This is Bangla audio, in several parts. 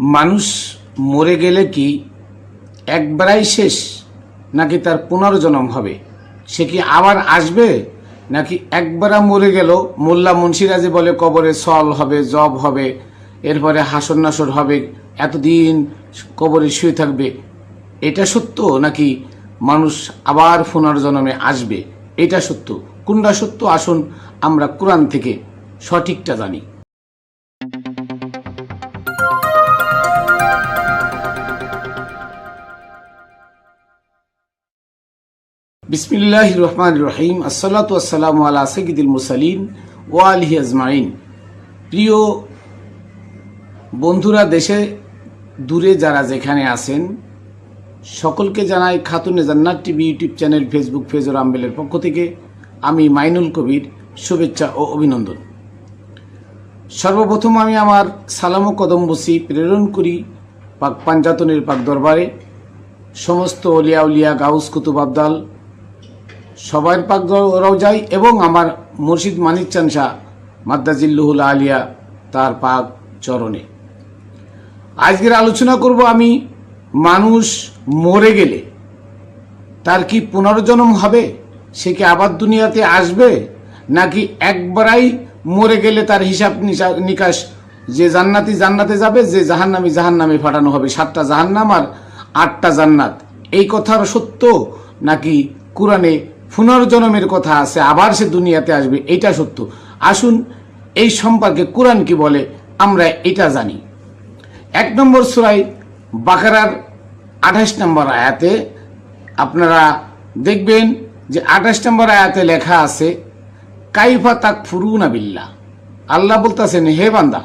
মানুষ মরে গেলে কি একবারাই শেষ, নাকি তার পুনর্জন্ম হবে? সে কি আবার আসবে, নাকি একবারা মরে গেল মোল্লা মুন্সিরাজি বলে কবরে সল হবে, জব হবে, এরপরে হাসর নাসর হবে, এতদিন কবরে শুয়ে থাকবে? এটা সত্য, নাকি মানুষ আবার পুনর্জন্মে আসবে? এটা সত্য। কোনটা সত্য? আসুন আমরা কোরআন থেকে সঠিকটা জানি। বিসমিল্লাহির রহমানির রহিম। আসসালাতু ওয়াসসালামু আলা সাইয়্যিদিল মুরসালিন ওয়া আলিহি আজমাইন। প্রিয় বন্ধুরা, দেশে দূরে যারা যেখানে আছেন, সকলকে জানাই Khatune Jannat TV YouTube channel, Facebook page ও রামবেলের পক্ষ থেকে আমি মাইনুল কবির শুভেচ্ছা ও অভিনন্দন। সর্বপ্রথম আমি আমার সালাম ও কদমবুসি প্রেরণ করি পাক পাঞ্জাতনের পাক দরবারে। সমস্ত অলিয়া উলিয়া, গাউস, কুতুব, আবদাল সবার পাক রওজায় এবং আমার মুর্শিদ মানিক চাঁদ শাহ মাদ্দাজিল্লুহুল আলিয়া তার পাক চরণে। আজকের আলোচনা করব আমি, মানুষ মরে গেলে তার কি পুনর্জন্ম হবে? সে কি আবার দুনিয়াতে আসবে, নাকি একবারাই মরে গেলে তার হিসাব নিকাশ, যে জান্নাতি জান্নাতে যাবে, যে জাহান্নামী জাহান্নামে পাঠানো হবে? 7টা জাহান্নাম আর 8টা জান্নাত। এই কথার সত্য, নাকি কোরআনে পুনর্জন্মের কথা আছে, আবার সে দুনিয়াতে আসবে, এইটা সত্য? আসুন এই সম্পর্কে কোরআন কি বলে আমরা এটা জানি। 1 নম্বর সূরা বাকারার 28 নম্বর আয়াতে আপনারা দেখবেন যে 28 নম্বর আয়াতে লেখা আছে, কাইফা তাকফুরুনা বিল্লাহ। আল্লাহ বলতেছেন, হে বান্দা,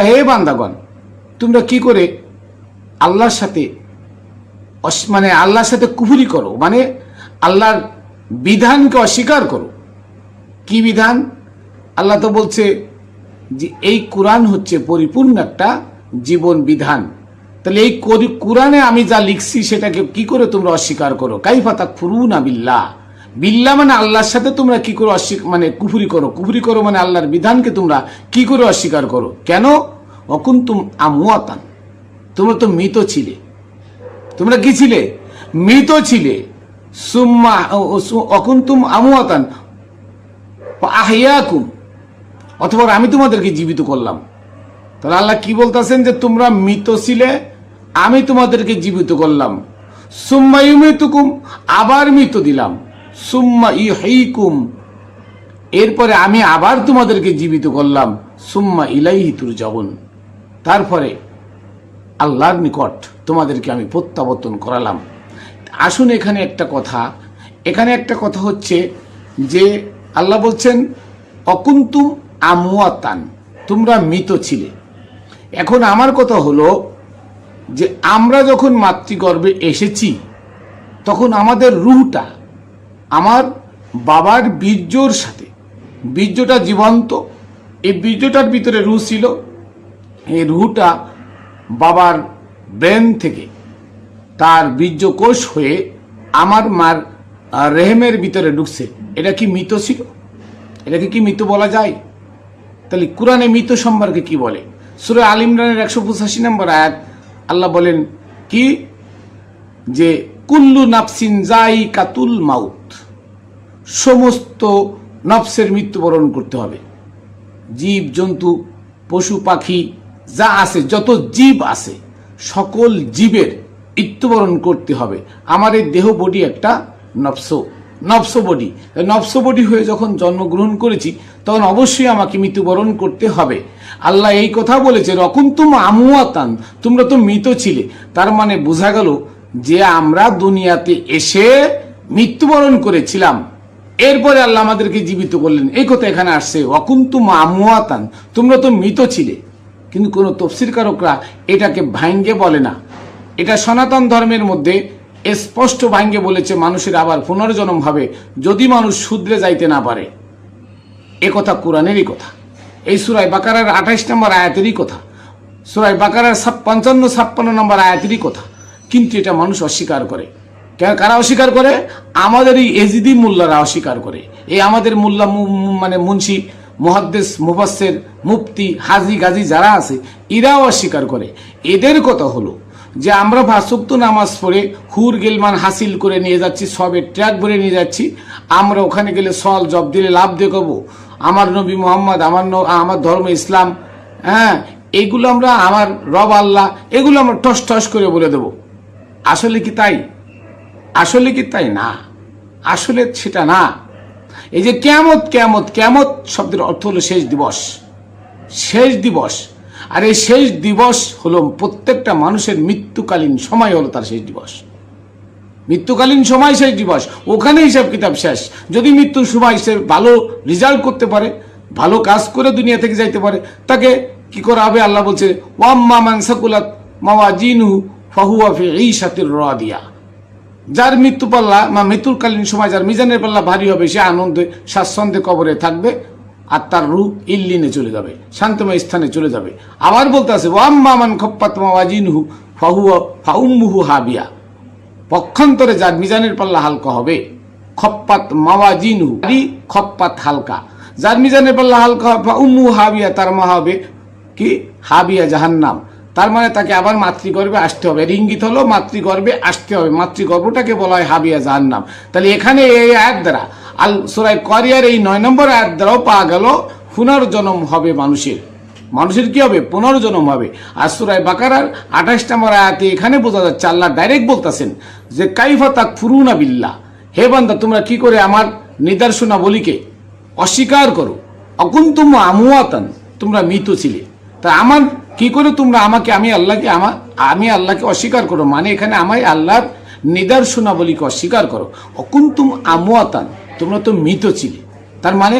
হে বান্দাগণ, তোমরা কি করে আল্লাহর সাথে আল্লাহর সাথে কুফরি করো, মানে আল্লাহর বিধানকে অস্বীকার করো। কি বিধান? আল্লাহ তো বলছে যে এই কোরআন হচ্ছে পরিপূর্ণ একটা জীবন বিধান। তাহলে এই কোরআনে আমি যা লিখছি সেটাকে কি করে তোমরা অস্বীকার করো? কাইফা তাকফুরুনা বিল্লাহ। বিল্লাহ মানে আল্লাহর সাথে তোমরা কি করে কুফরি করো। কুফরি করো মানে আল্লাহর বিধানকে তোমরা কি করে অস্বীকার করো? কেন? অকুনতুম আমওয়াতান, তোমরা তো মৃত ছিলে। তোমরা কি ছিলে? মৃত ছিলে। সুম্মা অকুনতুম আমওয়াতান আহইয়াকুম, অথবা আমি তোমাদেরকে জীবিত করলাম। তাহলে আল্লাহ কি বলতেছেন? যে তোমরা মৃত ছিলে, আমি তোমাদেরকে জীবিত করলাম। সুম্মা ইউমিতুকুম, আবার মৃত দিলাম। সুম্মা ইউহয়িকুম, এরপরে আমি আবার তোমাদেরকে জীবিত করলাম। সুম্মা ইলাইহি তুরজাউন, তারপরে আল্লাহর নিকট তোমাদেরকে আমি প্রত্যাবর্তন করালাম। আসুন এখানে একটা কথা হচ্ছে যে আল্লাহ বলছেন অকুন্তুম আমওয়াতান, তোমরা মৃত ছিলে। এখন আমার কথা হলো যে আমরা যখন মাতৃগর্ভে এসেছি তখন আমাদের রুহটা আমার বাবার বীর্যর সাথে, বীর্যটা জীবন্ত, এই বীর্যটার ভিতরে রুহ ছিল। এই রুহটা বাবার ব্রেন থেকে তার বীর্যকোষ হয়ে আমার মার রেহেমের ভিতরে ঢুকছে। এটা কি মৃত ছিল? এটাকে কি মৃত বলা যায়? তাহলে কোরআনে মৃত সম্পর্কে কি বলে? সূরা আল ইমরানের 185 নম্বর আয়াত আল্লাহ বলেন কি, যে কুল্লু নাফসিন যায়িকাতুল মাউত, সমস্ত নফসের মৃত্যুবরণ করতে হবে। জীব জন্তু পশু পাখি যা আছে, যত জীব আছে, সকল জীবের মৃত্যুবরণ করতে হবে। আমার এই দেহ বডি একটা নফস বডি হয়ে যখন জন্মগ্রহণ করেছি তখন অবশ্যই আমাকে মৃত্যুবরণ করতে হবে। আল্লাহ এই কথা বলেছে অকুনতুম আমওয়াতান, তোমরা তো মৃত ছিলে। তার মানে বোঝা গেল যে আমরা দুনিয়াতে এসে মৃত্যুবরণ করেছিলাম, এরপরে আল্লাহ আমাদেরকে জীবিত করলেন। এই কথা এখানে আসছে, অকুনতুম আমওয়াতান, তোমরা তো মৃত ছিলে। কিন্তু কোন তাফসীরকারকরা এটাকে ভাঙ্গে বলে না। এটা সনাতন ধর্মের মধ্যে স্পষ্ট ভাঙ্গে বলেছে মানুষের আবার পুনর্জন্ম হবে যদি মানুষ শুধরে যাইতে না পারে। এ কথা কোরআনেরই কথা, এই সূরা বাকারার 28 নম্বর আয়াতেরই কথা, সূরা বাকারার 55-56 নম্বর আয়াতেরই কথা। কিন্তু এটা মানুষ অস্বীকার করে। কারা অস্বীকার করে? আমাদের এই এজিদি মোল্লারা অস্বীকার করে। এই আমাদের মোল্লা মুন্সি মুহাদ্দিস, মুফাসসির, মুফতি, হাজি গাজী যারা আছে এরাও অস্বীকার করে। এদের কথা হলো যে আমরা 5 ওয়াক্ত নামাজ পড়ে হুর গিলমান হাসিল করে নিয়ে যাচ্ছি, সবের ট্র্যাক ভরে নিয়ে যাচ্ছি, আমরা ওখানে গেলে সল জব দিলে লাভ দেখাবো, আমার নবী মোহাম্মদ, আমার ধর্ম ইসলাম, হ্যাঁ এগুলো আমরা, আমার রব আল্লাহ, এগুলো আমরা টস টস করে বলে দেব। আসলে কি তাই? আসলে কি তাই? না, আসলে সেটা না। এই যে কিয়ামত, কিয়ামত, কিয়ামত শব্দের অর্থ হলো শেষ দিবস, শেষ দিবস। আর এই শেষ দিবস হলো প্রত্যেকটা মানুষের মৃত্যুকালীন সময় হলো তার শেষ দিবস। মৃত্যুকালীন সময় শেষ দিবস, ওখানে হিসাব কিতাব শেষ। যদি মৃত্যুর সময় সে ভালো রেজাল্ট করতে পারে, ভালো কাজ করে দুনিয়া থেকে যাইতে পারে, তাকে কি করা হবে? আল্লাহ বলছে ওয়াম্মা মান সাকুলাত মাওয়াজিনুহু ফাহুয়া ফি ঈশাতির রাদিয়া। যার মৃত্যু পাল্লা বা মৃত্যুকালীন সময় যার মিজানের পাল্লা ভারী হবে, সে আনন্দে স্বাচ্ছন্দ্যে কবরে থাকবে, আর তার রূহ ইল্লিনে চলে যাবে, শান্তময় স্থানে চলে যাবে। আবার বলতে আছে ওয়াম্মা মান খাফফাত মাওয়াজিনুহু ফাহুয়া ফাউম্মুহু হাবিয়া। পক্ষান্তরে যার মিজানের পাল্লা হালকা হবে, খপ্পাত মাওয়াজিনুহু, খপ্পাত হালকা, যার মিজানের পাল্লা হালকা হবে ফাউম্মুহু হাবিয়া, তার মা হবে কি? হাবিয়া, জাহান্নাম। তার মানে তাকে আবার মাতৃগর্ভে আসতে হবে। ইঙ্গিত হলো মাতৃগর্ভে আসতে হবে, মাতৃগর্ভটাকে বলা হয় হাবিয়া, জাহান্নাম। তাহলে এখানে এই আয়াত দ্বারা সূরা কোরিয়ার এই 9 নম্বর আয়াত দ্বারাও পাওয়া গেল পুনর্জন্ম হবে মানুষের। মানুষের কি হবে? পুনর্জন্ম হবে। আর সূরা বাকারার 28 নম্বর আয়াতে এখানে বোঝা যাচ্ছে, আল্লাহ ডাইরেক্ট বলতেছেন যে কাইফা তাকফুরুনা বিল্লাহ, হে বান্দা তোমরা কি করে আমার নিদর্শনাবলীকে অস্বীকার করো। অকুনতুম আমওয়াতান, তোমরা মৃত ছিলে, তা আমার কি করে তোমরা আমাকে, আমি আল্লাহকে অস্বীকার করো? মানে এখানে আমায় আল্লাহর নিদর্শনাবলীকে অস্বীকার করো। অকুনতুম আমওয়াতান, তোমরা তো মৃত ছিলে। তার মানে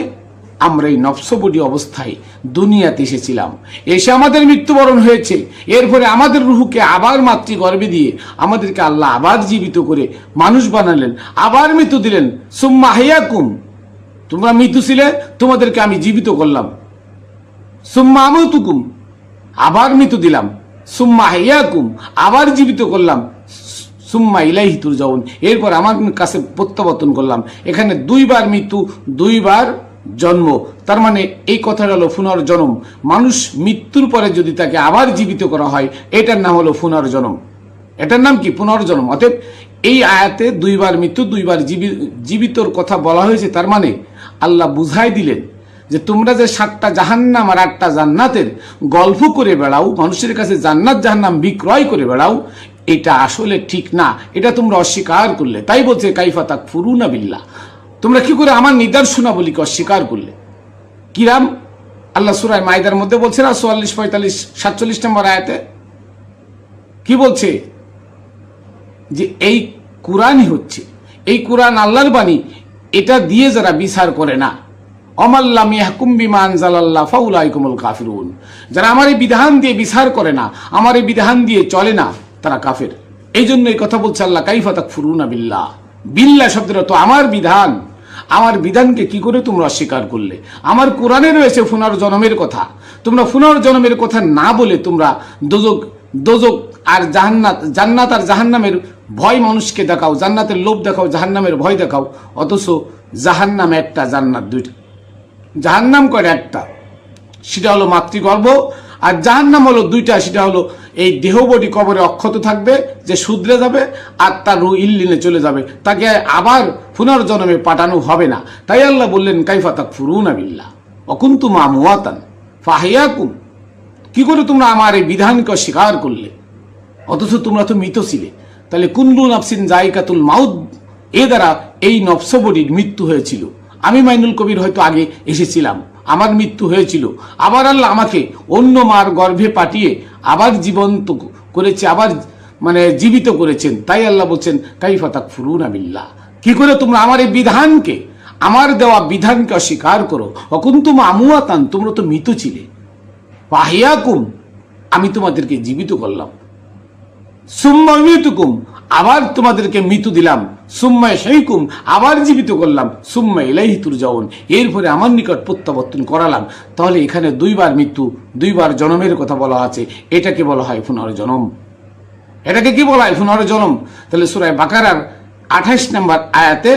আমরা এই নফসবডি অবস্থায় দুনিয়াতে এসেছিলাম, এসে আমাদের মৃত্যুবরণ হয়েছে। এরপরে আমাদের রুহকে আবার মাতৃগর্ভে দিয়ে আমাদেরকে আল্লাহ আবার জীবিত করে মানুষ বানালেন, আবার মৃত্যু দিলেন। সুম্মা আহইয়াকুম, তোমরা মৃত ছিলে, তোমাদেরকে আমি জীবিত করলাম। সুম্মা আমাতুকুম, আবার মৃত্যু দিলাম। সুম্মা আহইয়াকুম, আবার জীবিত করলাম। সুম্মা ইলাইহি তুরজাউন, এরপর আমার কাছে প্রত্যাবর্তন করলাম। এখানে 2 বার মৃত্যু, 2 বার জন্ম। তার মানে এই কথাটা হলো পুনর্জন্ম। মানুষ মৃত্যুর পরে যদি তাকে আবার জীবিত করা হয়, এটার নাম হলো পুনর্জন্ম। এটার নাম কি? পুনর্জন্ম। অতএব এই আয়াতে 2 বার মৃত্যু, 2 বার জীবিতর কথা বলা হয়েছে। তার মানে আল্লাহ বুঝাই দিলেন যে তোমরা যে 7টা জাহান্নাম আর 8টা জান্নাতের গল্প করে বেড়াও, মানুষের কাছে জান্নাত জাহান্নাম বিক্রয় করে বেড়াও, এটা আসলে ঠিক না। এটা তোমরা অস্বীকার করলে। তাই বলছে কাইফা তাকফুরুনা বিল্লাহ, তোমরা কি করে আমার নিদর্শনাবলীকে অস্বীকার করলে। কিরাম? আল্লাহ সূরা মাইদার মধ্যে বলছে না, 44, 45, 47 নম্বর আয়াতে কি বলছে? যে এই কুরআনই হচ্ছে, এই কুরআন আল্লাহর বাণী, এটা দিয়ে যারা বিচার করে না, অমাল্লাম ইয়াহকুম বিমা আনজালাল্লাহ ফাউলাইকুমুল কাফিরুন, যারা আমার এই বিধান দিয়ে বিচার করে না, আমার এই বিধান দিয়ে চলে না, তারা কাফের। এই জন্য এই কথা বলছে আল্লাহ, কাইফা তাকফুরুনা বিল্লাহ। বিল্লাহ শব্দের অর্থ আমার বিধান। আমার বিধানকে কি করে তোমরা অস্বীকার করলে? আমার কোরআনে রয়েছে পুনর্জন্মের কথা। তোমরা পুনর্জন্মের কথা না বলে তোমরা দোজক আর জান্নাত আর জাহান্নামের ভয় মানুষকে দেখাও, জান্নাতের লোভ দেখাও, জাহান্নামের ভয় দেখাও। অথচ জাহান্নাম একটা, জান্নাত 2টা। জাহান্নাম কয়টা? একটা, সেটা হলো মাতৃগর্ভ। আর জাহান্নাম হলো 2টা, সেটা হলো এই দেহবডি কবরে অক্ষত থাকবে, যে শুধরে যাবে, আর তার রূহ ইল্লিনে চলে যাবে, তাকে আবার পুনর্জন্মে পাঠানো হবে না। তাই আল্লাহ বললেন কাইফা তাকফুরুনা বিল্লাহ অকুনতুম আমওয়াতান ফাহিয়াকুম, কি করে তোমরা আমার এই বিধানকে অস্বীকার করলে, অথচ তোমরা তো মৃত ছিলে। তাহলে কুল্লু নাফসিন যায়কাতুল মাউত, এ দ্বারা এই নফসবডির মৃত্যু হয়েছিল। আমি মাইনুল কবির হয়তো আগে এসেছিলাম, আমার মৃত্যু হয়েছিল, আবার আল্লাহ আমাকে অন্য মার গর্ভে পাঠিয়ে আবার জীবন্ত করেছে, আবার মানে জীবিত করেছেন। তাই আল্লাহ বলছেন কাইফা তাকফুরুনা বিল্লাহ, কি করে তোমরা আমার এই বিধানকে, আমার দেওয়া বিধানকে অস্বীকার করো। অকুনতুম আমওয়াতান, তোমরা তো মৃত ছিলে। ফাহিয়াকুম, আমি তোমাদেরকে জীবিত করলাম। সুম্মা ইউমিতুকুম, আবার তোমাদেরকে মৃত্যু দিলাম। সুম্মা ইহয়িকুম, আবার জীবিত করলাম। সুম্মা ইলাইহি তুরজাউন, এরপরে আমার নিকট প্রত্যাবর্তন করালাম। তাহলে এখানে 2 বার মৃত্যু, 2 বার জন্মের কথা বলা আছে। এটাকে বলা হয় পুনর্জন্ম। এটাকে কি বলা হয়? পুনর্জন্ম। তাহলে সূরা বাকারার 28 নম্বর আয়াতে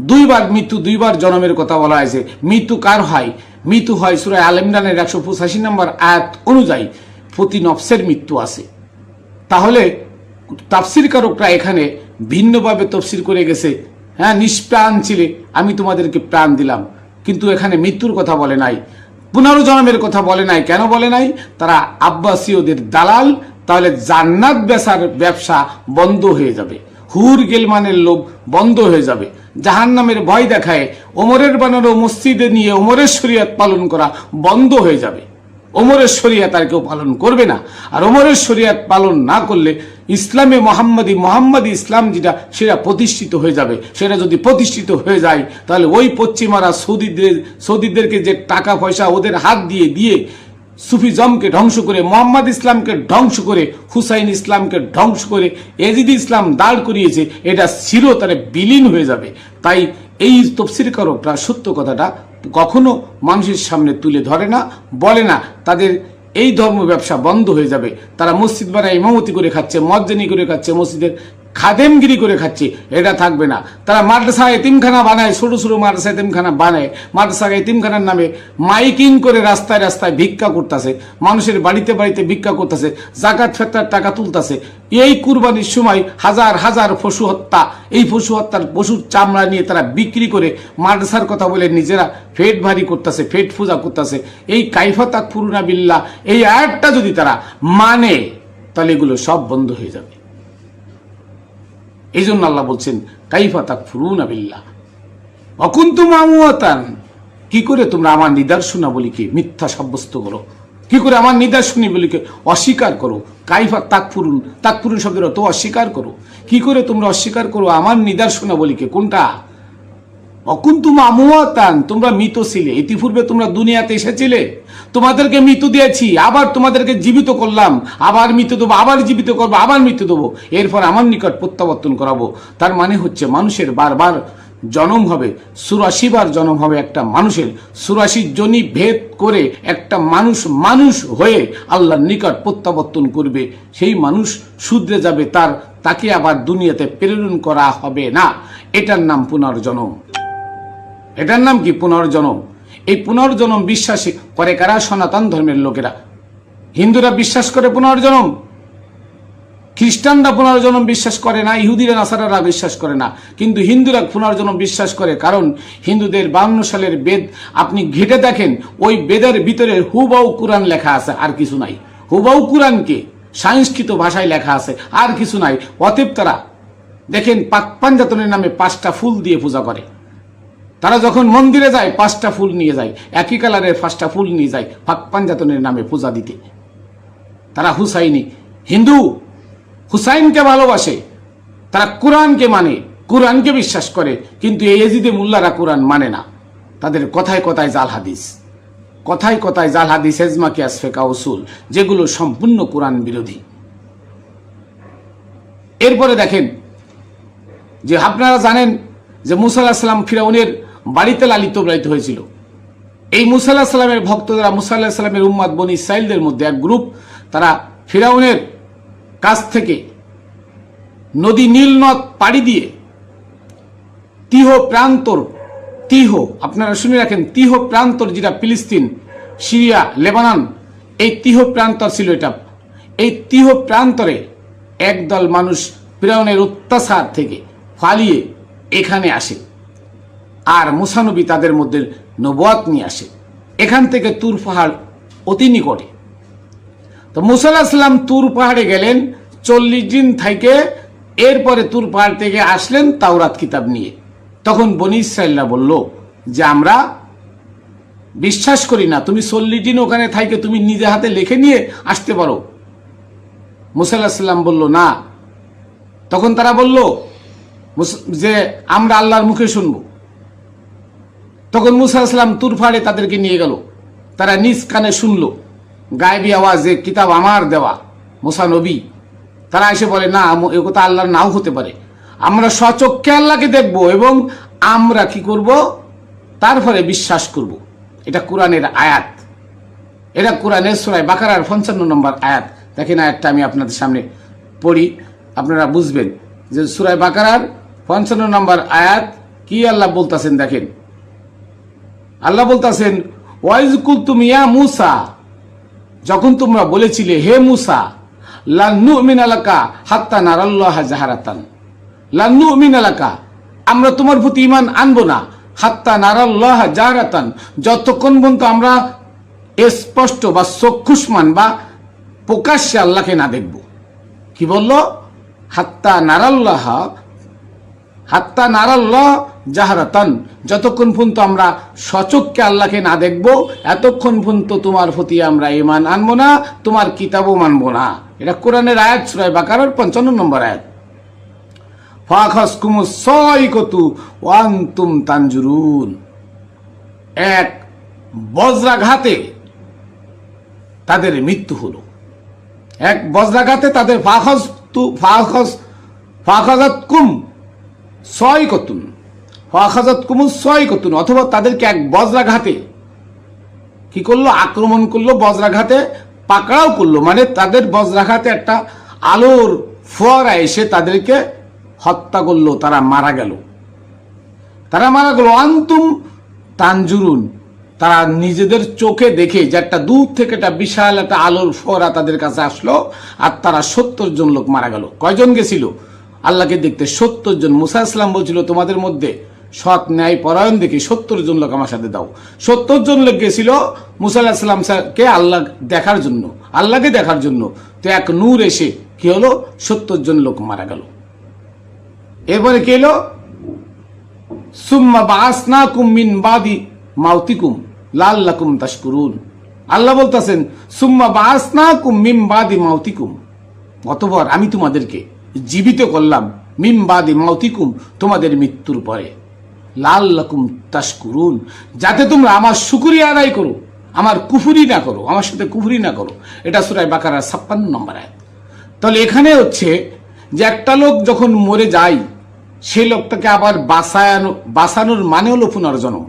2 বার মৃত্যু, 2 বার জন্মের কথা বলা হয়েছে। মৃত্যু কার হয়? মৃত্যু হয় সূরা আল ইমরানের 185 নম্বর আয়াত অনুযায়ী প্রতি নফসের মৃত্যু আছে। তাহলে তাফসীরকারকরা এখানে ভিন্নভাবে তাফসীর করে গেছে। হ্যাঁ, নিষ্প্রাণ ছিলে আমি তোমাদেরকে প্রাণ দিলাম, কিন্তু এখানে মৃত্যুর কথা বলে নাই, পুনর্জন্মের কথা বলে নাই। কেন বলে নাই? তারা আব্বাসীয়দের দালাল। তাহলে জান্নাত বেচার ব্যবসা বন্ধ হয়ে যাবে, হুর গেলমানের লোভ বন্ধ হয়ে যাবে, জাহান্নামের ভয় দেখায় ওমরের বানানো মসজিদে নিয়ে ওমরের শরীয়ত পালন করা বন্ধ হয়ে যাবে। ওমরের শরীয়ত আর কেউ পালন করবে না। আর ওমরের শরীয়ত পালন না করলে ইসলামে মোহাম্মদী ইসলাম যেটা সেটা প্রতিষ্ঠিত হয়ে যাবে। সেটা যদি প্রতিষ্ঠিত হয়ে যায় তাহলে ওই পশ্চিমারা সৌদিদেরকে যে টাকা পয়সা ওদের হাত দিয়ে দিয়ে সুফিজমকে ধ্বংস করে, মোহাম্মদ ইসলামকে ধ্বংস করে, হুসাইন ইসলামকে ধ্বংস করে এজিদ ইসলাম দাঁড় করিয়েছে, এটা চিরতরে বিলীন হয়ে যাবে। তাই এই তাফসীরকারকরা সত্য কথাটা কখনো মানুষের সামনে তুলে ধরে না, বলে না। তাদের এই ধর্ম ব্যবসা বন্ধ হয়ে যাবে। তারা মসজিদ বানায় ইমামতি করে খাচ্ছে, মজ্জেনি করে খাচ্ছে, মসজিদের খাদেমগিরি করে খাচ্ছে, এটা থাকবে না। তারা মাদ্রাসা এতিমখানা বানায়, ছোট ছোট মাদ্রাসা এতিমখানা বানায়, মাদ্রাসা এতিমখানার নামে মাইকিং করে রাস্তায় রাস্তায় ভিক্ষা করতেছে, মানুষের বাড়িতে বাড়িতে ভিক্ষা করতেছে, জাকাত ফেতরার টাকা তুলতেছে। এই কুরবানির সময় হাজার হাজার পশু হত্যা, এই পশু হত্যার পশুর চামড়া নিয়ে তারা বিক্রি করে মাদ্রাসার কথা বলে নিজেরা পেট ভারী করতেছে, পেট পূজা করতেছে। এই কাইফা তাকফুরুনা বিল্লাহ এই আয়াতটা যদি তারা মানে তাহলে এগুলো সব বন্ধ হয়ে যাবে। এই জন্য আল্লাহ বলছেন কাইফা তাকফুরুনা বিল্লাহ ওয়া কুনতুম আমওয়াতান, কি করে তোমরা আমার নিদর্শনাবলীকে মিথ্যা সাব্যস্ত করো, কি করে আমার নিদর্শনাবলীকে অস্বীকার করো। কাইফা তাকফুরুন শব্দের অর্থ অস্বীকার করো। কি করে তোমরা অস্বীকার করো আমার নিদর্শনাবলীকে? কোনটা? অকুন্তুম আমওয়াতান, তোমরা মৃত ছিলে, ইতিপূর্বে তোমরা দুনিয়াতে এসেছিলে, তোমাদেরকে মৃত্যু দিয়েছি, আবার তোমাদেরকে জীবিত করলাম, আবার মৃত্যু দেবো, আবার জীবিত করবো, আবার মৃত্যু দেবো, এরপর আমার নিকট প্রত্যাবর্তন করাবো। তার মানে হচ্ছে মানুষের বারবার জন্ম হবে, 84 বার জন্ম হবে একটা মানুষের। 84 জনি ভেদ করে একটা মানুষ হয়ে আল্লাহর নিকট প্রত্যাবর্তন করবে। সেই মানুষ শুধরে যাবে, তাকে আবার দুনিয়াতে প্রেরণ করা হবে না। এটার নাম পুনর্জন্ম। এটার নাম কি? পুনর্জন্ম। এই পুনর্জন্ম বিশ্বাস করে কারা? সনাতন ধর্মের লোকেরা। হিন্দুরা বিশ্বাস করে পুনর্জন্ম, খ্রিস্টানরা পুনর্জন্ম বিশ্বাস করে না, ইহুদিরা নাসারারা বিশ্বাস করে না, কিন্তু হিন্দুরা পুনর্জন্ম বিশ্বাস করে। কারণ হিন্দুদের 52 সালের বেদ আপনি ঘেটে দেখেন, ওই বেদের ভিতরে হুবাউ কুরআন লেখা আছে, আর কিছু নাই। হুবাউ কুরআনকে সংস্কৃত ভাষায় লেখা আছে, আর কিছু নাই। অতএব তারা দেখেন পাক পাঞ্জাতনের নামে 5টা ফুল দিয়ে পূজা করে। তারা যখন মন্দিরে যায় 5টা ফুল নিয়ে যায়, একই কালারের 5টা ফুল নিয়ে যায় পাক পাঞ্জাতনের নামে পূজা দিতে। তারা হুসাইনি হিন্দু, হুসাইনকে ভালোবাসে, তারা কোরআনকে মানে, কোরআনকে বিশ্বাস করে, কিন্তু এই এজিদে মুল্লারা কোরআন মানে না। তাদের কথায় কথায় জাল হাদিস, কথায় কথায় জাল হাদিস, এজমা কিয়াস ফিকহ উসুল, যেগুলো সম্পূর্ণ কোরআন বিরোধী। এরপরে দেখেন যে আপনারা জানেন যে মুসা আলাইহিস সালাম ফিরাউনের বাড়িতে লালিত পালিত হয়েছিল। এই মুসা আলাইহিস সালামের ভক্তরা, মুসা আলাইহিস সালামের উম্মত বনি ইসরাঈলদের মধ্যে এক গ্রুপ, তারা ফিরাউনের কাছ থেকে নদী নীল নদ পাড়ি দিয়ে তিহ প্রান্তর, আপনারা শুনে রাখেন, তিহ প্রান্তর যেটা ফিলিস্তিন, সিরিয়া, লেবানন, এই তিহ প্রান্তর ছিল এটা। এই তিহ প্রান্তরে একদল মানুষ ফিরাউনের অত্যাচার থেকে পালিয়ে এখানে আসে, আর মুসা নবী তাদের মধ্যে নবুয়ত নিয়ে আসে। এখান থেকে তুর পাহাড় অতি নিকটে। তো মুসা আলাইহিস সালাম তুর পাহাড়ে গেলেন 40 দিন থেকে, এরপরে তুর পাহাড় থেকে আসলেন তাওরাত কিতাব নিয়ে। তখন বনি ইসরাঈলরা বলল যে আমরা বিশ্বাস করি না, তুমি 40 দিন ওখানে থাইকে তুমি নিজে হাতে লিখে নিয়ে আসতে পারো। মুসা আলাইহিস সালাম বলল না। তখন তারা বলল যে আমরা আল্লাহর মুখে শুনবো। তখন মুসা আলাইহিস সালাম তুর পাহাড়ে তাদেরকে নিয়ে গেল, তারা নিজ কানে শুনলো গায়েবী আওয়াজে, কিতাব আমার দেওয়া, মুসা নবী। তারা এসে বলে না, এ কথা আল্লাহর নাও হতে পারে, আমরা স্বচক্ষে আল্লাহকে দেখব এবং আমরা কি করব, তারপরে বিশ্বাস করব। এটা কোরআনের আয়াত, এটা কোরআনের সূরা বাকারার 55 নম্বর আয়াত। দেখেন আয়াতটা আমি আপনাদের সামনে পড়ি, আপনারা বুঝবেন যে সূরা বাকারার 55 নম্বর আয়াত কি আল্লাহ বলতেছেন। দেখেন আল্লাহ বলতেছেন, ওয়াইজ কুলতুম ইয়া মুসা, যখন তোমরা বলেছিলে হে মুসা, লান নুমিনা লাকা হাত্তা নারাল্লাহ জাহারাতান, লান নুমিনা লাকা, আমরা তোমার প্রতি ঈমান আনবো না, হাত্তা নারাল্লাহ জাহারাতান, যতক্ষণ পর্যন্ত আমরা স্পষ্ট বা চক্ষুষ্মান বা প্রকাশ্যে আল্লাহকে না দেখব। কি বলল? হাত্তা নারাল্লাহ, হাত্তা নারাল্লাহ জাহারাতান, যতক্ষণ পর্যন্ত আমরা সচক্ষে আল্লাহকে না দেখব এতক্ষণ পর্যন্ত তোমার প্রতি আমরা ঈমান আনবো না, তোমার কিতাবও মানবো না। এটা কোরআনের আয়াত, সূরা বাকারার 55 নম্বর আয়াত। ফাখাসকুমুস সাইকাতু ওয়া আনতুম তানজুরুন, এক বজ্রাঘাতে তাদের মৃত্যু হলো, এক বজ্রাঘাতে তাদের ফাখাযাতকুম সাইকাতুন, ফাখাযাতকুমুস সাইকাতুন, অথবা তাদেরকে এক বজ্রাঘাতে কি করলো? আক্রমণ করলো, বজ্রাঘাতে পাকড়াও করলো, মানে তাদের বজ্রাঘাতে একটা আলোর ফোয়ারা এসে তাদেরকে হত্যা করলো, তারা মারা গেল, তারা মারা গেল। আনতুম তানজুরুন, তারা নিজেদের চোখে দেখে যে একটা দূর থেকে একটা বিশাল একটা আলোর ফোয়ারা তাদের কাছে আসলো, আর তারা 70 জন লোক মারা গেল। কয়জন গেছিল আল্লাহকে দেখতে? 70 জন। মুসা ইসলাম বলছিল তোমাদের মধ্যে সৎ ন্যায় পরায়ণ দেখে 70 জন লোক আমার সাথে দাও। 70 জন লোক গেছিল মুসা ইসলামকে আল্লাহ দেখার জন্য, আল্লাহকে দেখার জন্য। তো এক নূর এসে কি হলো? 70 জন লোক মারা গেল। এরপরে কি হলো? সুম্মা বাআসনাকুম মিন বাদি মাউতিকুম লাআল্লাকুম তাশকুরুন, আল্লাহ বলতেছেন সুম্মা বাআসনাকুম মিন বাদি মাউতিকুম, অতঃপর আমি তোমাদেরকে জীবিত করলাম, মিন বাদি মাউতিকুম, তোমাদের মৃত্যুর পরে, লাআল্লাকুম তাশকুরুন, যাতে তোমরা আমার শুকরিয়া আদায় করো, আমার কুফরি না করো, আমার সাথে কুফরি না করো। এটা সূরা বাকারার 56 নম্বর আয়াত। তাহলে এখানে হচ্ছে যে একটা লোক যখন মরে যায় সেই লোকটাকে আবার বাঁচানোর মানে হলো পুনর্জন্ম।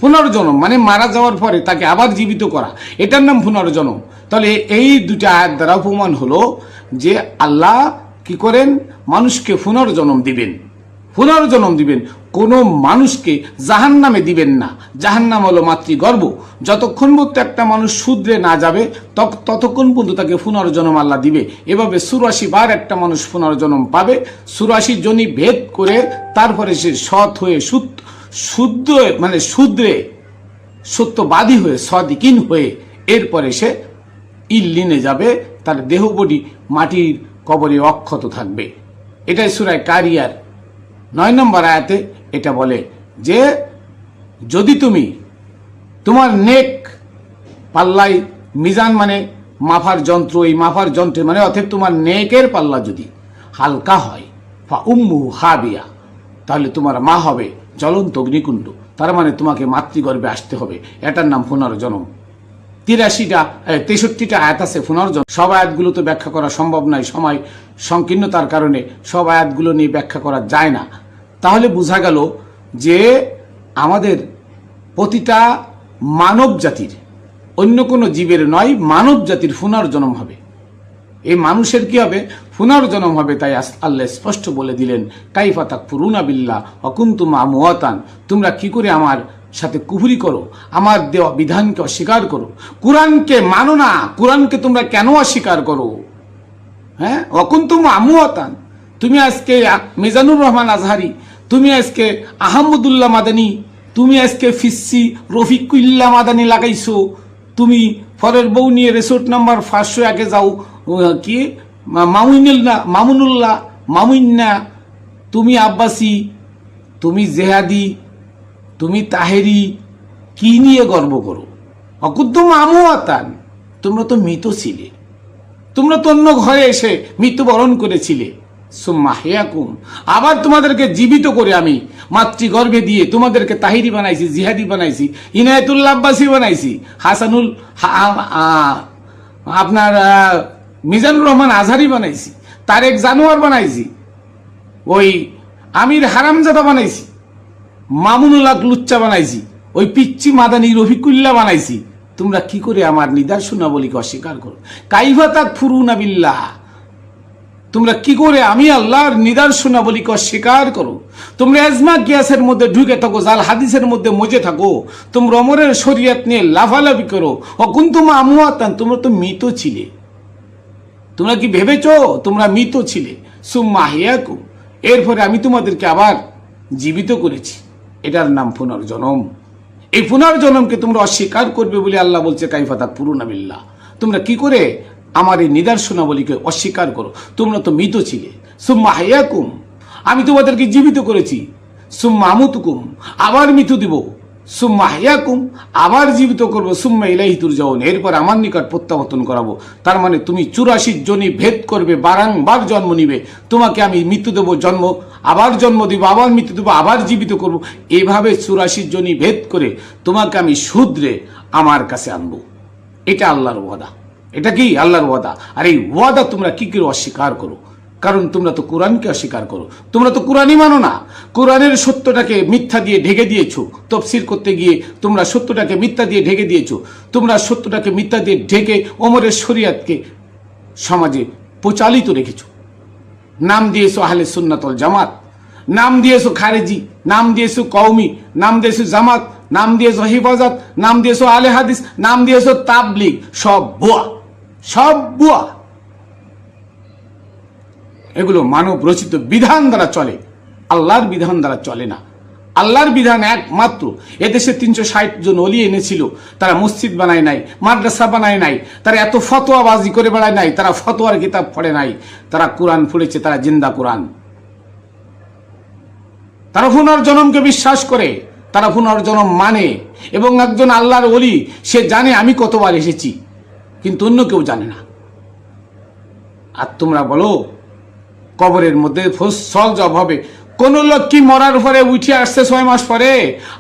পুনর্জন্ম মানে মারা যাওয়ার পরে তাকে আবার জীবিত করা, এটার নাম পুনর্জন্ম। তাহলে এই দুটা আয়াত দ্বারা প্রমাণ হলো যে আল্লাহ কি করেন? মানুষকে পুনর্জন্ম দিবেন, পুনর্জন্ম দিবেন। কোনো মানুষকে জাহান্নামে দিবেন না। জাহান্নাম হলো মাতৃগর্ভ। যতক্ষণ পর্যন্ত একটা মানুষ শুধরে না যাবে ততক্ষণ পর্যন্ত তাকে পুনর্জন্ম আল্লাহ দিবে। এভাবে 84 বার একটা মানুষ পুনর্জন্ম পাবে। 84 জনই ভেদ করে তারপরে সে সৎ হয়ে শুদ্ধ মানে শুদ্ধে সত্যবাদী হয়ে সদিকিন হয়ে এরপরে সে ইল্লিনে যাবে, তার দেহবডি মাটির কবরে অক্ষত থাকবে। এটাই সূরা কারিয়ার 9 নম্বর আয়াতে এটা বলে যে যদি তুমি তোমার নেক পাল্লাই মিজান মানে মাফার যন্ত্র, এই মাফার যন্ত্রে মানে অর্থাৎ তোমার নেকের পাল্লা যদি হালকা হয়, ফা উম্মু হাবিয়া, তাহলে তোমার মা হবে জ্বলন্ত অগ্নিকুণ্ড। তার মানে তোমাকে মাতৃগর্ভে আসতে হবে। এটার নাম পুনর্জন্ম। 63টা আয়াত আছে পুনর্জন্ম। সব আয়াতগুলো তো ব্যাখ্যা করা সম্ভব নয়, সময় সংকীর্ণতার কারণে সব আয়াতগুলো নিয়ে ব্যাখ্যা করা যায় না। তাহলে বোঝা গেল যে আমাদের প্রতিটা মানব জাতির, অন্য কোনো জীবের নয়, মানব জাতির পুনর্জন্ম হবে। এই মানুষের কি হবে? পুনর্জন্ম হবে। তাই আল্লাহ স্পষ্ট বলে দিলেন, কাইফা তাকফুরুনা বিল্লাহ ওয়া কুনতুম আমওয়াতান, তোমরা কি করে আমার সাথে কুফরি করো, আমার দেওয়া বিধানকে অস্বীকার করো, কোরআনকে মানো না। কোরআনকে তোমরা কেন অস্বীকার করো? হ্যাঁ, ওয়া কুনতুম আমওয়াতান, তুমি আজকে মিজানুর রহমান আজহারি, তুমি আজকে আহমদুল্লাহ মাদানী, তুমি আজকে ফিসি রফিকুল্লাহ মাদানী লাগাইছো, তুমি পরের বউ নিয়ে রিসোর্ট নাম্বার 501 যাও, কি মামুনুল্লাহ মামুন্না, তুমি আব্বাসী, তুমি জেহাদি, তুমি তাহেরি, কি নিয়ে গর্ব করো? অকুদ্দুম আমওয়াতান, তোমরা তো মৃত ছিলে, তোমরা তো অন্য ঘরে এসে মৃত্যুবরণ করেছিলে। সুম্মা হিয়াকুম, আবার তোমাদেরকে জীবিত করে আমি মাতৃগর্ভে দিয়ে তোমাদেরকে তাহিরি বানাইছি, জিহাদি বানাইছি, ইনায়েতুল্লাহ আব্বাসী বানাইছি, হাসানুল আপনার মিজানুর রহমান আজহারি বানাইছি, তারেক জানোয়ার বানাইছি, ওই আমির হারামজাদা বানাইছি, মামুনুল্লাহ লুচ্চা বানাইছি, ওই পিচ্চি মাদানী রফিকুল্লাহ বানাইছি। তোমরা কি করে আমার নিদর্শনাবলীকে অস্বীকার করো? কাইফা তাকফুরুনা বিল্লাহ, তোমরা কি করে আমি আল্লাহর নিদর্শনাবলীকে অস্বীকার করো? তোমরা এজমা কিয়াসের মধ্যে ঢুকে থাকো, জাল হাদিসের মধ্যে মজে থাকো, তোমরা ওমরের শরীয়ত নিয়ে লাফালাফি করো। অকুন্তুমা আমওয়াতান, তোমরা তো মৃত ছিলে। তোমরা কি ভেবেছো তোমরা মৃত ছিলে? সুম্মা আহইয়াকুম, এরপরে আমি তোমাদেরকে আবার জীবিত করেছি। এটার নাম পুনর্জন্ম। এই পুনর্জন্মকে তোমরা অস্বীকার করবে বলে আল্লাহ বলছে কাইফা তাকফুরুনা বিল্লাহ। তোমরা কি করে আমার এই নিদর্শনাবলীকে অস্বীকার করো? তোমরা তো মৃত ছিলে। সুম্মা আহইয়াকুম, আমি তোমাদেরকে জীবিত করেছি। সুম্মা আমুতুকুম, আবার মৃত্যু দিব। সুম্মা আহইয়াকুম, আবার জীবিত করবো। সুম্মা ইলাইহি তুরজাউন, এরপর আমার নিকট প্রত্যাবর্তন করাবো। তার মানে তুমি 84 জনি ভেদ করবে, বারংবার জন্ম নিবে। তোমাকে আমি মৃত্যু দেবো, জন্ম আবার জন্ম দিব, আবার মৃত্যু দেবো, আবার জীবিত করব। এভাবে 84 জনি ভেদ করে তোমাকে আমি শুধরে আমার কাছে আনবো। এটা আল্লাহর ওয়াদা। এটা কি আল্লাহর ওয়াদা? আর এই ওয়াদা তোমরা কি করে অস্বীকার করো? কারণ তোমরা তো কোরআনকে অস্বীকার করো। তোমরা তো কোরআনই মানো না। কোরআনের সত্যটাকে মিথ্যা দিয়ে ঢেকে দিয়েছো। তফসির করতে গিয়ে তোমরা সত্যটাকে মিথ্যা দিয়ে ঢেকে দিয়েছো। তোমরা সত্যটাকে মিথ্যা দিয়ে ঢেকে ওমরের শরিয়াতকে সমাজে প্রচালিত রেখেছো। নাম দিয়েছো আহলে সুন্নাত ওয়াল জামাত, নাম দিয়েছো খারেজি, নাম দিয়েছো কওমি, নাম দিয়েছো জামাত, নাম দিয়েছো হিফাজত, নাম দিয়েছো আলে হাদিস, নাম দিয়েছো তাবলিগ। সব ভুয়া, সব ভুয়া। এগুলো মানব রচিত বিধান দ্বারা চলে, আল্লাহর বিধান দ্বারা চলে না। আল্লাহর বিধান একমাত্র। এদেশে 360 জন ওলি এনেছিল, তারা মসজিদ বানায় নাই, মাদ্রাসা বানায় নাই, তারা এত ফতোয়াবাজি করে বেড়ায় নাই, তারা ফতোয়ার কিতাব পড়ে নাই, তারা কোরআন পড়েছে, তারা জিন্দা কোরআন। তারা পুনর্জন্মকে বিশ্বাস করে, তারা পুনর্জন্ম মানে। এবং একজন আল্লাহর ওলি, সে জানে আমি কতবার এসেছি, কিন্তু অন্য কেউ জানে না। আর তোমরা বলো কবরের মধ্যে সল জব হবে। কোন লোক কি মরার পরে উঠে আসছে 6 মাস পরে,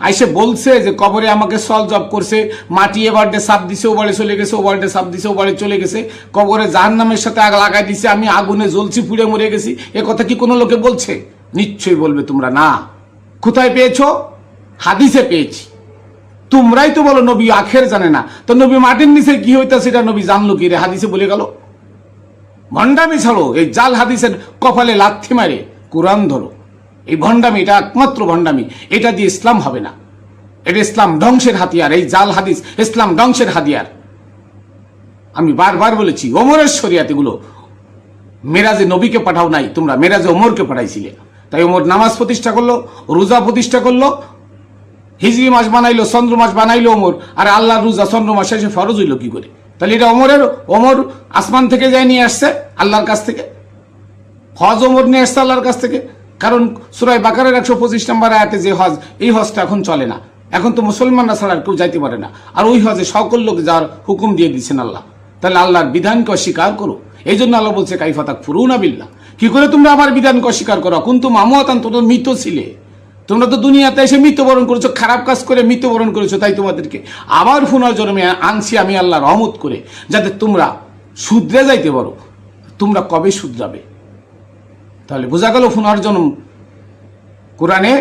আইসে বলছে যে কবরে আমাকে সল জব করছে, মাটি এবারে সাপ দিছে, ও বাড়ি চলে গেছে, ও বাড়িতে সাপ দিছে, ও বাড়ি চলে গেছে, কবরে জাহান্নামের সাথে আগ লাগাই দিছে, আমি আগুনে জ্বলছি, পুড়ে মরে গেছি। এ কথা কি কোনো লোকে বলছে? নিশ্চয়ই বলবে তোমরা না। কোথায় পেয়েছো? হাদিসে পেয়েছি। তোমরাই তো বলো নবী আখের জানে না। তো নবী মাটির নিচে কি হইতা সেটা নবী জানলো কি রে? হাদিসে বলে গেল। ভণ্ডামি ছাড়ো, এই জাল হাদিসের কপালে লাথি মারে কোরআন ধরো। এই ভণ্ডামি, এটা একমাত্র ভণ্ডামি। এটা দিয়ে ইসলাম হবে না। এটা ইসলাম ধ্বংসের হাতিয়ার। এই জাল হাদিস ইসলাম ধ্বংসের হাতিয়ার। আমি বারবার বলেছি, ওমরের শরিয়াত এগুলো। মেরাজে নবীকে পাঠাও নাই, তোমরা মেরাজে ওমরকে পাঠাইছিলে। তাই ওমর নামাজ প্রতিষ্ঠা করলো, রোজা প্রতিষ্ঠা করলো, হিজরি মাস বানাইলো, চন্দ্র মাস বানাইলো ওমর। আর আল্লাহ রোজা চন্দ্র মাস এসে ফরজ হইল কি করে? তাহলে এটা ওমর আসমান থেকে যায় নিয়ে আসছে আল্লাহর কাছ থেকে। হজ ওমর নিয়ে আসছে আল্লাহর কাছ থেকে। কারণ সূরা বাকারার 125 নম্বর আয়াতে যে হজ, এই হজটা এখন চলে না। এখন তো মুসলমানরা ছাড়া আর কেউ যাইতে পারে না। আর ওই হজে সকল লোক যাওয়ার হুকুম দিয়ে দিচ্ছেন আল্লাহ। তাহলে আল্লাহর বিধানকে অস্বীকার করো। এই জন্য আল্লাহ বলছে কাইফা তাকফুরুনা বিল্লাহ। কি করে তোমরা আমার বিধানকে অস্বীকার করো? কুনতুম আমওয়াতান, তোমরা মৃত ছিলে। তোমরা তো দুনিয়াতে এসে মৃত্যুবরণ করেছো, খারাপ কাজ করে মৃত্যুবরণ করেছো। তাই তোমাদেরকে আবার পুনর্জন্মে আনছি আমি আল্লাহ রহমত করে, যাতে তোমরা শুধরে যাইতে পারো। তোমরা কবে শুধরাবে? তাহলে বোঝা গেল পুনর্জন্ম কোরআনে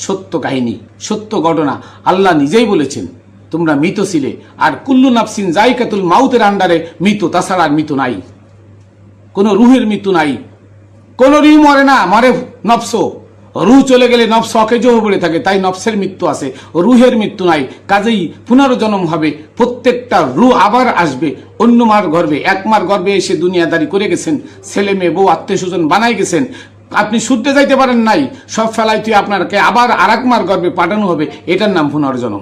সত্য কাহিনী, সত্য ঘটনা। আল্লাহ নিজেই বলেছেন তোমরা মৃত ছিলে। আর কুল্লু নাফসিন যায়কাতুল মাউতের আন্ডারে মৃত, তাছাড়া আর মৃত নাই। কোন রুহের মৃত্যু নাই। কোন রুহ মরে না, মরে নফস। রুহ চলে গেলে নফস অকেজ হয়ে পড়ে থাকে, তাই নফসের মৃত্যু আছে, রুহের মৃত্যু নাই। কাজেই পুনর্জন্ম হবে। প্রত্যেকটা রুহ আবার আসবে অন্য মার গর্ভে। এক মার গর্ভে এসে দুনিয়াদারি করে গেছেন, ছেলে মেয়ে বউ আত্মীয় স্বজন বানাই গেছেন। আপনি শুদ্ধে যাইতে পারেন নাই, সব ফেলাই তুই আপনাকে আবার আর এক মার গর্ভে পাঠানো হবে। এটার নাম পুনর্জন্ম।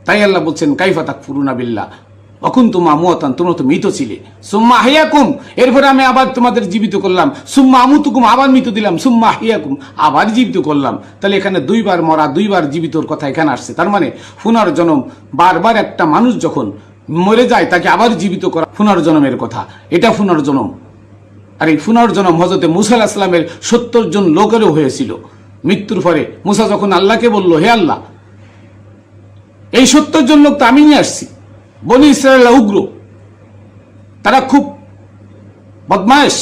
তাই আল্লাহ বলছেন কাইফা তাকফুরুনা বিল্লাহ অকুনতুম আমওয়াতান, তোমরা তো মৃত ছিলে। সুম্মা আহইয়াকুম, এরপরে আমি আবার তোমাদের জীবিত করলাম। সুম্মা আমুতুকুম, আবার মৃত দিলাম। সুম্মা আহইয়াকুম, আবার জীবিত করলাম। তাহলে এখানে দুইবার মরা, দুইবার জীবিতর কথা এখানে আসছে। তার মানে পুনর্জন্ম, বারবার একটা মানুষ যখন মরে যায় তাকে আবার জীবিত করা পুনর্জন্মের কথা। এটা পুনর্জন্ম। আর এই পুনর্জন্ম হযরতে মূসা আলাইহিস সালামের 70 জন লোকেরও হয়েছিল। মৃত্যুর পরে মূসা যখন আল্লাহকে বলল, হে আল্লাহ, এই 70 জন লোক তো আমি নিয়ে আসছি। বনি ইসরায়েল উগ্র, তারা খুব বদমায়েশ,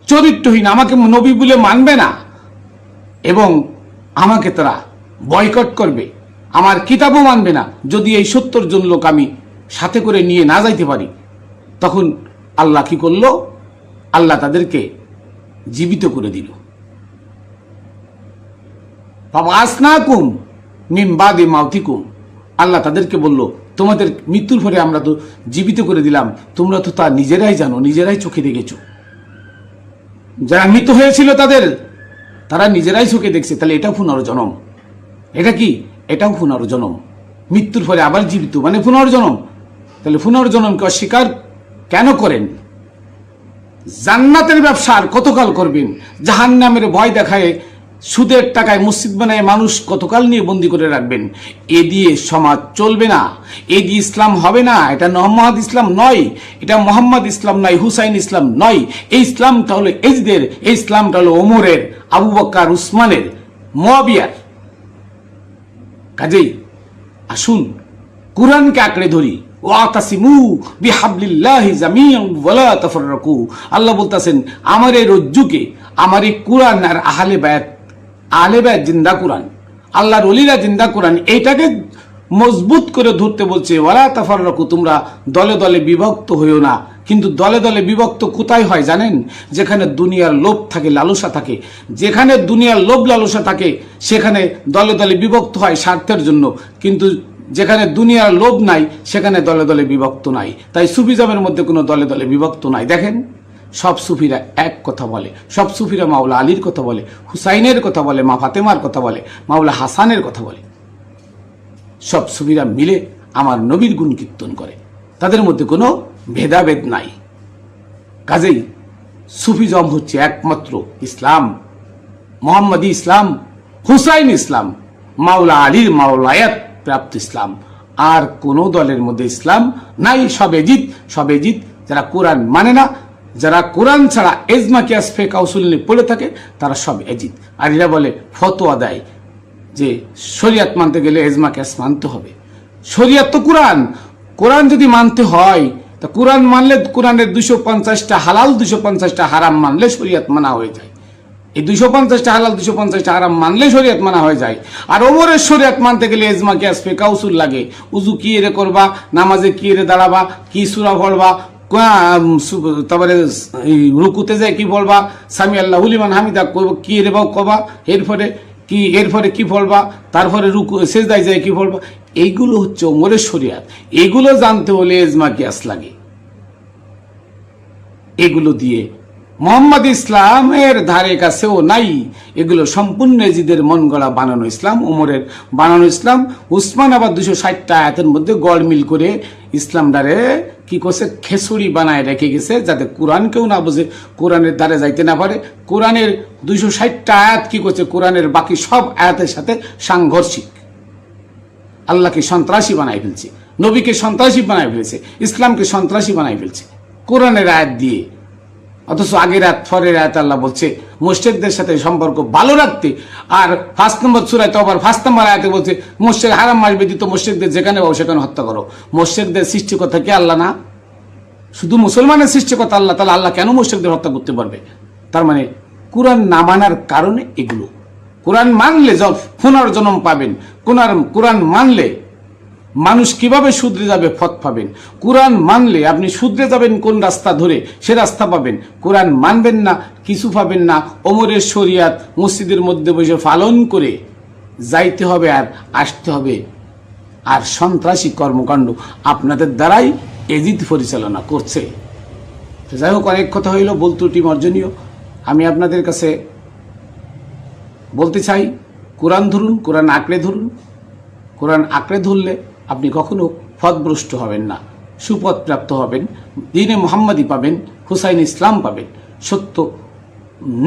চরিত্রহীন, আমাকে নবী বলে মানবে না এবং আমাকে তারা বয়কট করবে, আমার কিতাবও মানবে না যদি এই 70 জন লোক আমি সাথে করে নিয়ে না যাইতে পারি। তখন আল্লাহ কি করলো? আল্লাহ তাদেরকে জীবিত করে দিল। ফাবাসনাকুম মিন বাদি মাউতিকুম, আল্লাহ তাদেরকে বলল তোমাদের মৃত্যুর পরে আমরা তো জীবিত করে দিলাম, তোমরা তো তা নিজেরাই জানো, নিজেরাই চোখে দেখেছো। যারা মৃত হয়েছিল তারা নিজেরাই চোখে দেখছে। তাহলে এটাও পুনর্জন্ম। এটা কি? এটাও পুনর্জন্ম। মৃত্যুর পরে আবার জীবিত মানে পুনর্জন্ম। তাহলে পুনর্জন্মকে অস্বীকার কেন করেন? জান্নাতের ব্যবসা আর কতকাল করবেন? জাহান্নামের ভয় দেখায় সুদের টাকায় মসজিদ বানায় মানুষ কতকাল নিয়ে বন্দি করে রাখবেন? এ দিয়ে সমাজ চলবে না, এ দিয়ে ইসলাম হবে না। এটা মোহাম্মদ ইসলাম নয়, এটা মোহাম্মদ ইসলাম নয়, হুসাইন ইসলাম নয়। এই ইসলামটা হলো এজদের, এই ইসলামটা হলো ওমরের, আবু বকর, উসমানের, মুয়াবিয়ার। কাজেই আসুন কুরআনকে আঁকড়ে ধরি। ওয়াতাসিমু বিহাবলিল্লাহি জামিআন ওয়ালা তাফাররাকু। আল্লাহ বলতেছেন আমার এই রজ্জুকে, আমার এই কুরআন আর আহলে বায়াত জিন্দা কুরআন, আল্লাহর ওলিরা জিন্দা কুরআন, এইটাকে মজবুত করে ধরতে বলছে। ওয়ালা তাফাররাকু, তোমরা দলে দলে বিভক্ত হইও না। কিন্তু দলে দলে বিভক্ত কোথায় হয় জানেন? যেখানে দুনিয়ার লোভ থাকে, লালসা থাকে। যেখানে দুনিয়ার লোভ লালসা থাকে সেখানে দলে দলে বিভক্ত হয় স্বার্থের জন্য। কিন্তু যেখানে দুনিয়ার লোভ নাই সেখানে দলে দলে বিভক্ত নাই। তাই সুফিজমের মধ্যে কোনো দলে দলে বিভক্ত নাই। দেখেন সব সুফিরা এক কথা বলে, সব সুফিরা মাওলা আলীর কথা বলে, হুসাইনের কথা বলে, মা ফাতেমার কথা বলে, মাওলা হাসানের কথা বলে। সব সুফিরা মিলে আমার নবীর গুণ কীর্তন করে, তাদের মধ্যে কোনো ভেদাভেদ নাই। কাজেই সুফিজম হচ্ছে একমাত্র ইসলাম, মোহাম্মদী ইসলাম, হুসাইন ইসলাম, মাওলা আলীর মাওলায়াত প্রাপ্ত ইসলাম। আর কোন দলের মধ্যে ইসলাম নাই। সব এজিদ। যারা কোরআন মানে না, যারা কোরআন ছাড়া এজমা কিয়াস ফিকহ উসুল নিয়ে পড়ে থাকে, তারা সব এজিদ। আর এরা বলে ফতোয়া দেয় যে শরিয়াত মানতে গেলে এজমা কিয়াস মানতে হবে। শরিয়াত তো কোরআন যদি মানতে হয় তা কোরআন মানলে কোরআনের 250টা হালাল 250টা হারাম মানলে শরিয়াত মানা হয়ে যায়। এই 250টা হালাল 250টা হারাম মানলে শরিয়াত মানা হয়ে যায়। আর ওমরের শরিয়াত মানতে গেলে এজমা কিয়াস ফিকহ উসুল লাগে। উযু কি এরে করবা, নামাজে কি এরে দাঁড়াবা, কি সূরা পড়বা, তারপরে রুকুতে যায় কি বলবা, সামি আল্লাহু লিমান হামিদা কি এরে কবা, এরপরে কি পড়বা, তারপরে রুকু সেজদায় যায় কি পড়বা। এইগুলো হচ্ছে ওমরের শরিয়াত। এগুলো জানতে হলে এজমা কিয়াস লাগে। এগুলো দিয়ে মোহাম্মদ ইসলামের ধারে কাছেও নাই। এগুলো সম্পূর্ণ এজিদের মন গড়া বানানো ইসলাম, ওমরের বানানো ইসলাম। উসমান আবার 260টা আয়াতের মধ্যে গড়মিল করে ইসলামটারে কি করছে, খেসুড়ি বানায় রেখে গেছে, যাতে কোরআন কেউ না বোঝে, কোরআনের দ্বারে যাইতে না পারে। কোরআনের 260টা আয়াত কি করছে, কোরআনের বাকি সব আয়াতের সাথে সাংঘর্ষিক। আল্লাহকে সন্ত্রাসী বানাই ফেলছে, নবীকে সন্ত্রাসী বানাই ফেলছে, ইসলামকে সন্ত্রাসী বানাই ফেলছে কোরআনের আয়াত দিয়ে। অথচ আগের রাত পরের রাত আল্লাহ বলছে মুশরিকদের সাথে সম্পর্ক ভালো রাখতে। আর 5 নম্বর সূরায় তওবার 5 নম্বর আয়াতে বলছে মুশরিক হারাম মাস ব্যতীত মুশরিকদের যেখানে পাও সেখানে হত্যা করো। মুশরিকদের সৃষ্টিকর্তা কি আল্লাহ না? শুধু মুসলমানের সৃষ্টিকর্তা আল্লাহ। তাহলে আল্লাহ কেন মুশরিকদের হত্যা করতে পারবে? তার মানে কোরআন না মানার কারণে এগুলো। কোরআন মানলে পুনর্জন্ম পাবেন। কোরআন মানলে মানুষ কিভাবে শুধরে যাবে পথ পাবেন। কোরআন মানলে আপনি শুধরে যাবেন কোন রাস্তা ধরে, সে রাস্তা পাবেন। কোরআন মানবেন না, কিছু পাবেন না। ওমরের শরিয়াত মসজিদের মধ্যে বসে পালন করে যাইতে হবে আর আসতে হবে। আর সন্ত্রাসী কর্মকাণ্ড আপনাদের দ্বারাই এজিদ পরিচালনা করছে। যাই হোক, অনেক কথা হইল, ভুল ত্রুটি মার্জনীয়। আমি আপনাদের কাছে বলতে চাই, কোরআন ধরুন, কোরআন আঁকড়ে ধরুন। কোরআন আঁকড়ে ধরলে আপনি কখনো পথভ্রষ্ট হবেন না, সুপথ প্রাপ্ত হবেন, দ্বীনে মুহাম্মাদি পাবেন, হুসাইন ইসলাম পাবেন, সত্য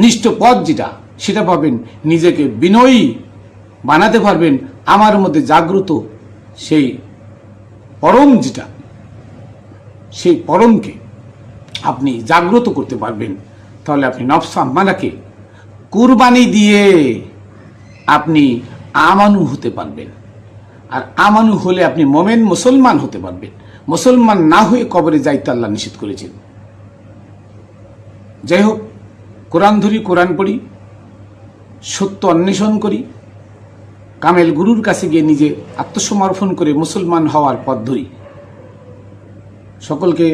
নিষ্ঠ পথ যেটা সেটা পাবেন। নিজেকে বিনয়ী বানাতে পারবেন। আমার মধ্যে জাগ্রত সেই পরম যেটা, সেই পরমকে আপনি জাগ্রত করতে পারবেন। তাহলে আপনি নফস আম্মারাকে কুরবানি দিয়ে আপনি আমানু হতে পারবেন। আর আমানু হলে আপনি মোমেন মুসলমান হতে পারবেন। মুসলমান না হয়ে কবরে যাইতে আল্লাহ নিষেধ করেছেন। যাই হোক, কোরআন ধরি, কোরআন পড়ি, সত্য অন্বেষণ করি, কামেল গুরুর কাছে গিয়ে নিজে আত্মসমর্পণ করে মুসলমান হওয়ার পথ ধরি। সকলকে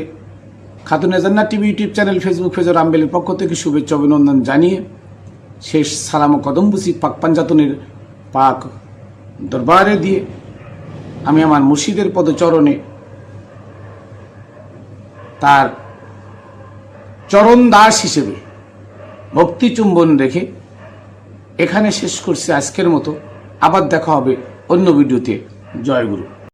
Khatune Jannat TV YouTube channel, Facebook page ও রামবেলের পক্ষ থেকে শুভেচ্ছা অভিনন্দন জানিয়ে শেষ সালাম ও কদম বুঝি পাক পাঞ্জাতনের পাক দরবারে দিয়ে আমি আমার মুর্শিদের পদচরণে তার চরণ দাস হিসেবে ভক্তি চুম্বন রেখে এখানে শেষ করছি আজকের মতো। আবার দেখা হবে অন্য ভিডিওতে। জয় গুরু।